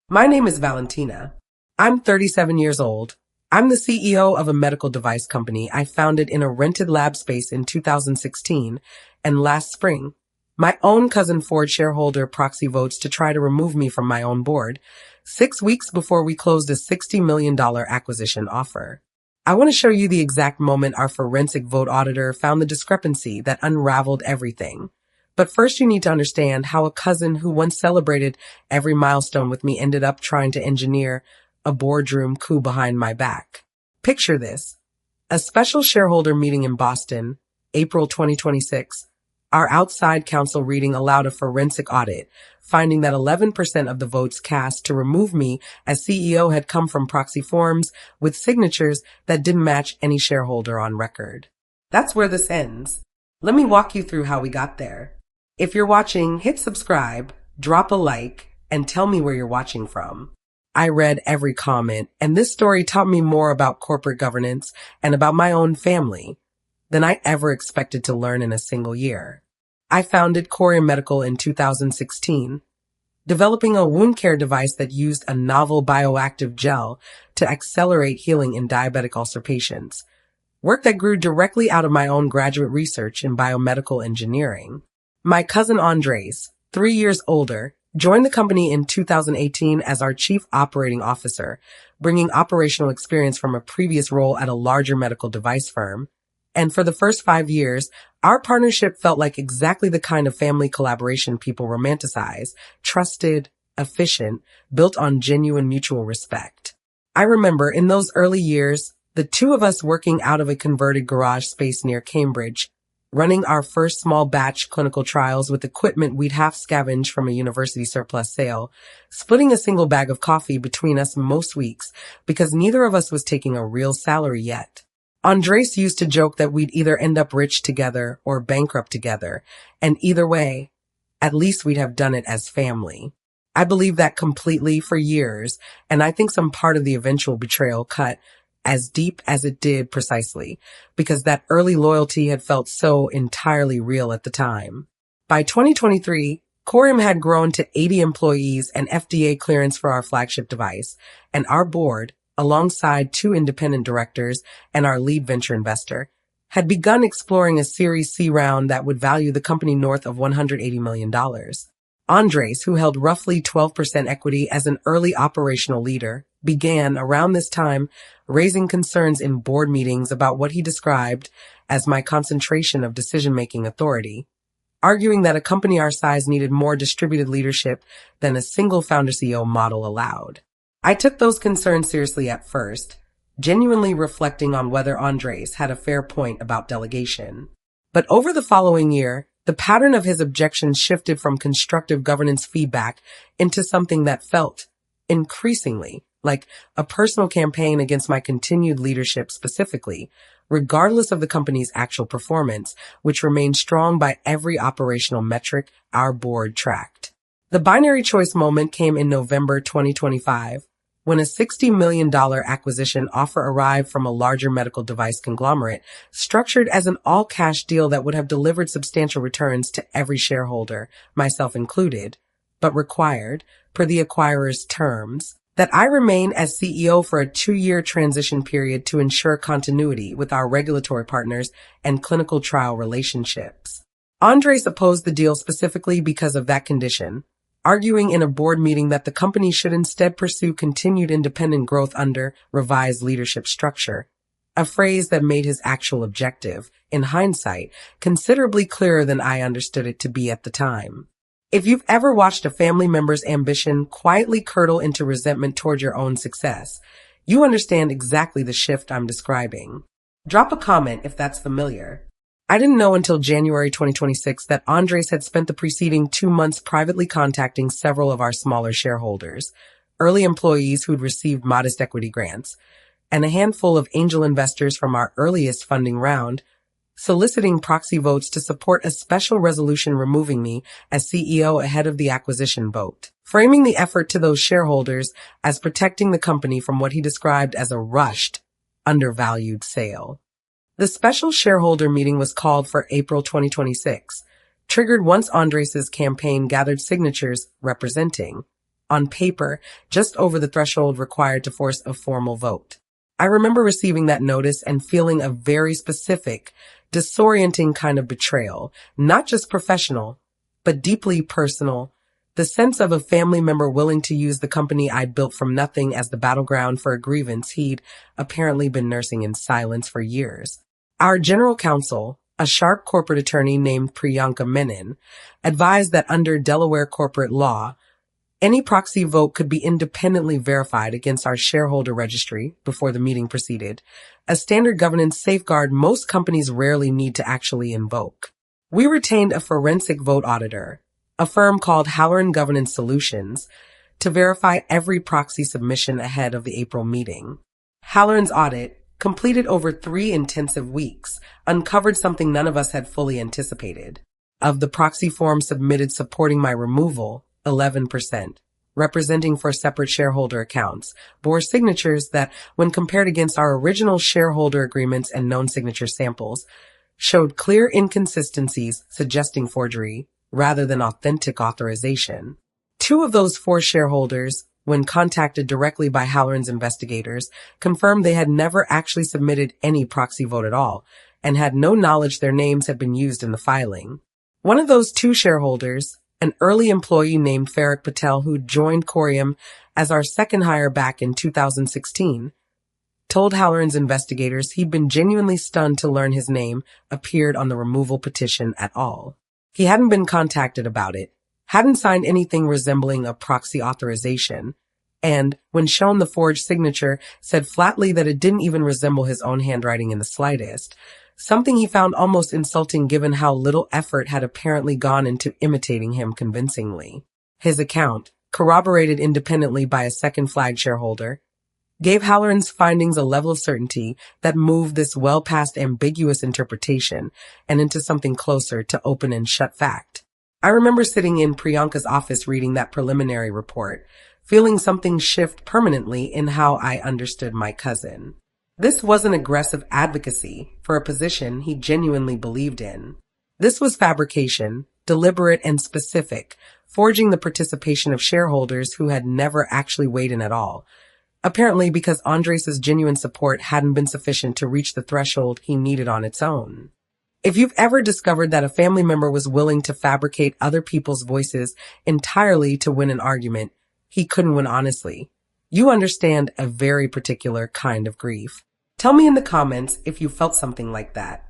My name is Valentina. I'm 37 years old. I'm the CEO of a medical device company I founded in a rented lab space in 2016, and last spring, my own cousin Ford shareholder proxy votes to try to remove me from my own board, 6 weeks before we closed a $60 million acquisition offer. I want to show you the exact moment our forensic vote auditor found the discrepancy that unraveled everything. But first you need to understand how a cousin who once celebrated every milestone with me ended up trying to engineer a boardroom coup behind my back. Picture this. A special shareholder meeting in Boston, April 2026. Our outside counsel reading allowed a forensic audit, finding that 11% of the votes cast to remove me as CEO had come from proxy forms with signatures that didn't match any shareholder on record. That's where this ends. Let me walk you through how we got there. If you're watching, hit subscribe, drop a like, and tell me where you're watching from. I read every comment, and this story taught me more about corporate governance and about my own family than I ever expected to learn in a single year. I founded Corium Medical in 2016, developing a wound care device that used a novel bioactive gel to accelerate healing in diabetic ulcer patients, work that grew directly out of my own graduate research in biomedical engineering. My cousin Andres, 3 years older, joined the company in 2018 as our chief operating officer, bringing operational experience from a previous role at a larger medical device firm. And for the first 5 years, our partnership felt like exactly the kind of family collaboration people romanticize, trusted, efficient, built on genuine mutual respect. I remember in those early years, the two of us working out of a converted garage space near Cambridge, running our first small batch clinical trials with equipment we'd half scavenged from a university surplus sale, splitting a single bag of coffee between us most weeks because neither of us was taking a real salary yet. Andres used to joke that we'd either end up rich together or bankrupt together, and either way, at least we'd have done it as family. I believed that completely for years, and I think some part of the eventual betrayal cut as deep as it did precisely, because that early loyalty had felt so entirely real at the time. By 2023, Corium had grown to 80 employees and FDA clearance for our flagship device, and our board, alongside 2 independent directors and our lead venture investor, had begun exploring a Series C round that would value the company north of $180 million. Andres, who held roughly 12% equity as an early operational leader, began around this time raising concerns in board meetings about what he described as my concentration of decision-making authority, arguing that a company our size needed more distributed leadership than a single founder-CEO model allowed. I took those concerns seriously at first, genuinely reflecting on whether Andres had a fair point about delegation. But over the following year, the pattern of his objections shifted from constructive governance feedback into something that felt increasingly like a personal campaign against my continued leadership specifically, regardless of the company's actual performance, which remained strong by every operational metric our board tracked. The binary choice moment came in November 2025, when a $60 million acquisition offer arrived from a larger medical device conglomerate, structured as an all-cash deal that would have delivered substantial returns to every shareholder, myself included, but required, per the acquirer's terms, that I remain as CEO for a 2-year transition period to ensure continuity with our regulatory partners and clinical trial relationships. Andres opposed the deal specifically because of that condition, arguing in a board meeting that the company should instead pursue continued independent growth under revised leadership structure, a phrase that made his actual objective, in hindsight, considerably clearer than I understood it to be at the time. If you've ever watched a family member's ambition quietly curdle into resentment toward your own success, you understand exactly the shift I'm describing. Drop a comment if that's familiar. I didn't know until January 2026 that Andres had spent the preceding 2 months privately contacting several of our smaller shareholders, early employees who'd received modest equity grants, and a handful of angel investors from our earliest funding round, soliciting proxy votes to support a special resolution removing me as CEO ahead of the acquisition vote, framing the effort to those shareholders as protecting the company from what he described as a rushed, undervalued sale. The special shareholder meeting was called for April 2026, triggered once Andres' campaign gathered signatures representing on paper, just over the threshold required to force a formal vote. I remember receiving that notice and feeling a very specific, disorienting kind of betrayal, not just professional, but deeply personal. The sense of a family member willing to use the company I built from nothing as the battleground for a grievance he'd apparently been nursing in silence for years. Our general counsel, a sharp corporate attorney named Priyanka Menon, advised that under Delaware corporate law, any proxy vote could be independently verified against our shareholder registry before the meeting proceeded, a standard governance safeguard most companies rarely need to actually invoke. We retained a forensic vote auditor, a firm called Halloran Governance Solutions, to verify every proxy submission ahead of the April meeting. Halloran's audit, completed over 3 intensive weeks, uncovered something none of us had fully anticipated. Of the proxy forms submitted supporting my removal, 11%, representing for separate shareholder accounts, bore signatures that, when compared against our original shareholder agreements and known signature samples, showed clear inconsistencies suggesting forgery rather than authentic authorization. 2 of those 4 shareholders, when contacted directly by Halloran's investigators, confirmed they had never actually submitted any proxy vote at all and had no knowledge their names had been used in the filing. One of those 2 shareholders, an early employee named Farrak Patel who joined Corium as our second hire back in 2016, told Halloran's investigators he'd been genuinely stunned to learn his name appeared on the removal petition at all. He hadn't been contacted about it, hadn't signed anything resembling a proxy authorization, and, when shown the forged signature, said flatly that it didn't even resemble his own handwriting in the slightest, something he found almost insulting given how little effort had apparently gone into imitating him convincingly. His account, corroborated independently by a second flag shareholder, gave Halloran's findings a level of certainty that moved this well past ambiguous interpretation and into something closer to open and shut fact. I remember sitting in Priyanka's office reading that preliminary report, feeling something shift permanently in how I understood my cousin. This wasn't aggressive advocacy for a position he genuinely believed in. This was fabrication, deliberate and specific, forging the participation of shareholders who had never actually weighed in at all, apparently because Andres' genuine support hadn't been sufficient to reach the threshold he needed on its own. If you've ever discovered that a family member was willing to fabricate other people's voices entirely to win an argument he couldn't win honestly, you understand a very particular kind of grief. Tell me in the comments if you felt something like that.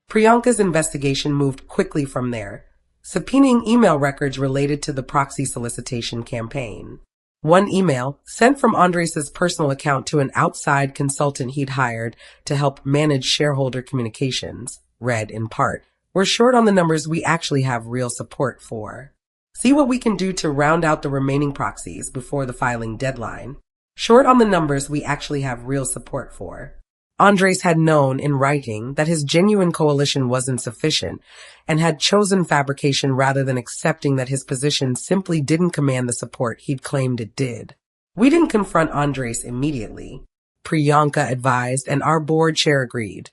Priyanka's investigation moved quickly from there, subpoenaing email records related to the proxy solicitation campaign. One email, sent from Andres' personal account to an outside consultant he'd hired to help manage shareholder communications, read in part, "We're short on the numbers we actually have real support for. See what we can do to round out the remaining proxies before the filing deadline. Short on the numbers we actually have real support for." Andres had known in writing that his genuine coalition wasn't sufficient and had chosen fabrication rather than accepting that his position simply didn't command the support he'd claimed it did. We didn't confront Andres immediately. Priyanka advised and our board chair agreed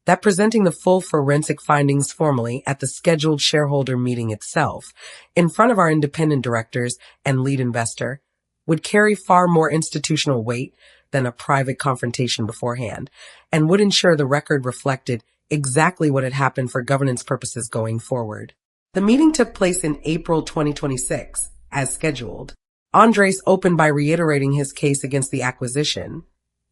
that presenting the full forensic findings formally at the scheduled shareholder meeting itself, in front of our independent directors and lead investor, would carry far more institutional weight than a private confrontation beforehand, and would ensure the record reflected exactly what had happened for governance purposes going forward. The meeting took place in April 2026, as scheduled. Andres opened by reiterating his case against the acquisition,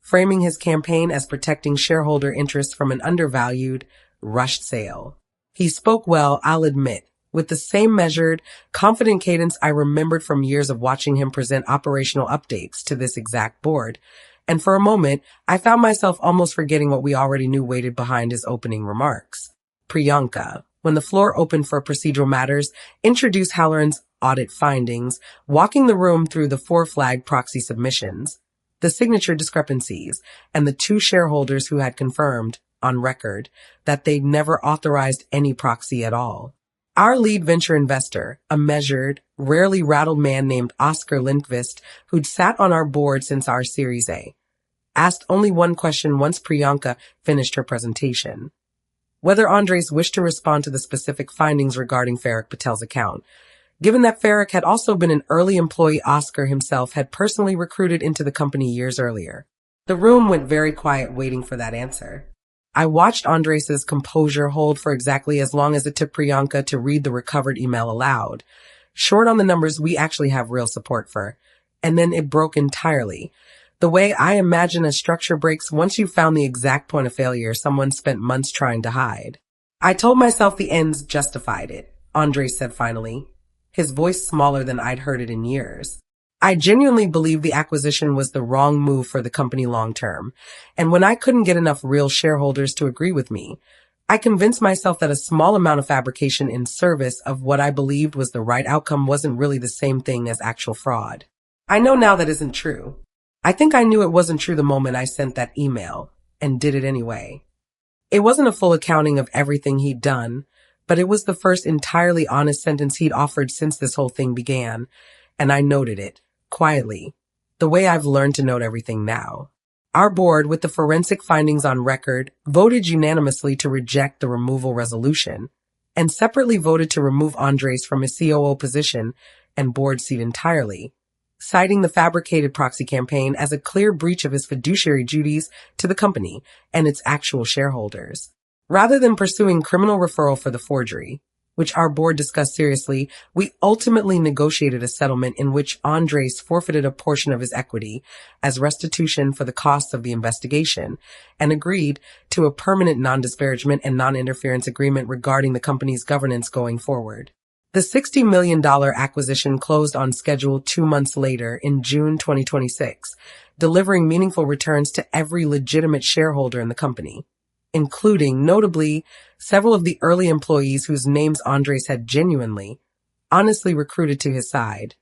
framing his campaign as protecting shareholder interests from an undervalued, rushed sale. He spoke well, I'll admit, with the same measured, confident cadence I remembered from years of watching him present operational updates to this exact board, and for a moment, I found myself almost forgetting what we already knew waited behind his opening remarks. Priyanka, when the floor opened for procedural matters, introduced Halloran's audit findings, walking the room through the 4 flag proxy submissions, the signature discrepancies, and the 2 shareholders who had confirmed, on record, that they'd never authorized any proxy at all. Our lead venture investor, a measured, rarely rattled man named Oscar Lindqvist, who'd sat on our board since our Series A, asked only one question once Priyanka finished her presentation: whether Andres wished to respond to the specific findings regarding Farrak Patel's account. Given that Farrick had also been an early employee Oscar himself had personally recruited into the company years earlier. The room went very quiet waiting for that answer. I watched Andres' composure hold for exactly as long as it took Priyanka to read the recovered email aloud. Short on the numbers we actually have real support for. And then it broke entirely. The way I imagine a structure breaks once you've found the exact point of failure someone spent months trying to hide. I told myself the ends justified it, Andres said finally, his voice smaller than I'd heard it in years. I genuinely believed the acquisition was the wrong move for the company long term, and when I couldn't get enough real shareholders to agree with me, I convinced myself that a small amount of fabrication in service of what I believed was the right outcome wasn't really the same thing as actual fraud. I know now that isn't true. I think I knew it wasn't true the moment I sent that email, and did it anyway. It wasn't a full accounting of everything he'd done, but it was the first entirely honest sentence he'd offered since this whole thing began, and I noted it. Quietly, the way I've learned to note everything now. Our board, with the forensic findings on record, voted unanimously to reject the removal resolution, and separately voted to remove Andres from his COO position and board seat entirely, citing the fabricated proxy campaign as a clear breach of his fiduciary duties to the company and its actual shareholders. Rather than pursuing criminal referral for the forgery, which our board discussed seriously, we ultimately negotiated a settlement in which Andres forfeited a portion of his equity as restitution for the costs of the investigation and agreed to a permanent non-disparagement and non-interference agreement regarding the company's governance going forward. The $60 million acquisition closed on schedule 2 months later in June 2026, delivering meaningful returns to every legitimate shareholder in the company, including, notably, several of the early employees whose names Andres had genuinely, honestly recruited to his side.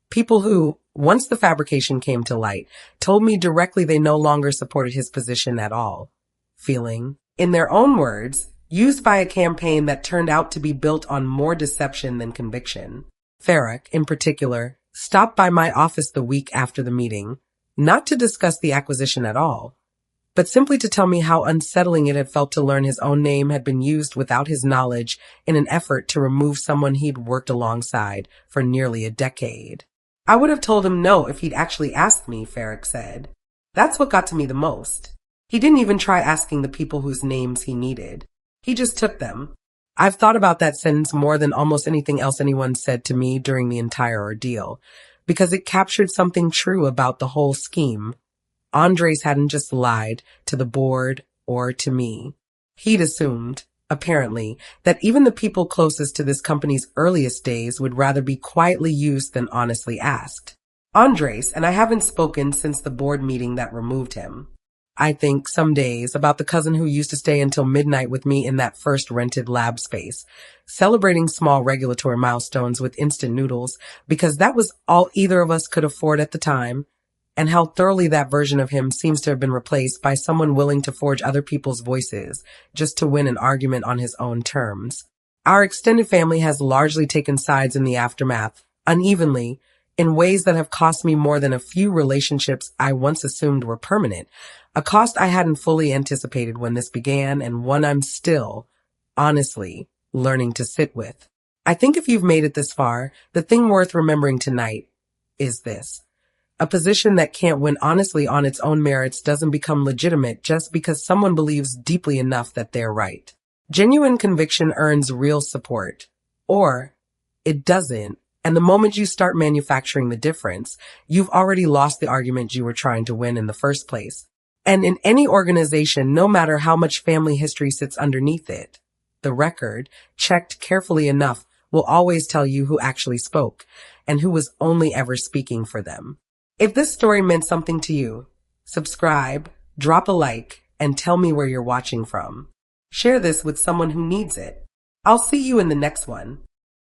People who, once the fabrication came to light, told me directly they no longer supported his position at all, feeling, in their own words, used by a campaign that turned out to be built on more deception than conviction. Farrick, in particular, stopped by my office the week after the meeting, not to discuss the acquisition at all, but simply to tell me how unsettling it had felt to learn his own name had been used without his knowledge in an effort to remove someone he'd worked alongside for nearly a decade. I would have told him no if he'd actually asked me, Farrick said. That's what got to me the most. He didn't even try asking the people whose names he needed. He just took them. I've thought about that sentence more than almost anything else anyone said to me during the entire ordeal, because it captured something true about the whole scheme. Andres hadn't just lied to the board or to me. He'd assumed, apparently, that even the people closest to this company's earliest days would rather be quietly used than honestly asked. Andres, and I haven't spoken since the board meeting that removed him. I think some days about the cousin who used to stay until midnight with me in that first rented lab space, celebrating small regulatory milestones with instant noodles because that was all either of us could afford at the time, and how thoroughly that version of him seems to have been replaced by someone willing to forge other people's voices just to win an argument on his own terms. Our extended family has largely taken sides in the aftermath, unevenly, in ways that have cost me more than a few relationships I once assumed were permanent, a cost I hadn't fully anticipated when this began and one I'm still, honestly, learning to sit with. I think if you've made it this far, the thing worth remembering tonight is this. A position that can't win honestly on its own merits doesn't become legitimate just because someone believes deeply enough that they're right. Genuine conviction earns real support. Or it doesn't, and the moment you start manufacturing the difference, you've already lost the argument you were trying to win in the first place. And in any organization, no matter how much family history sits underneath it, the record, checked carefully enough, will always tell you who actually spoke and who was only ever speaking for them. If this story meant something to you, subscribe, drop a like, and tell me where you're watching from. Share this with someone who needs it. I'll see you in the next one.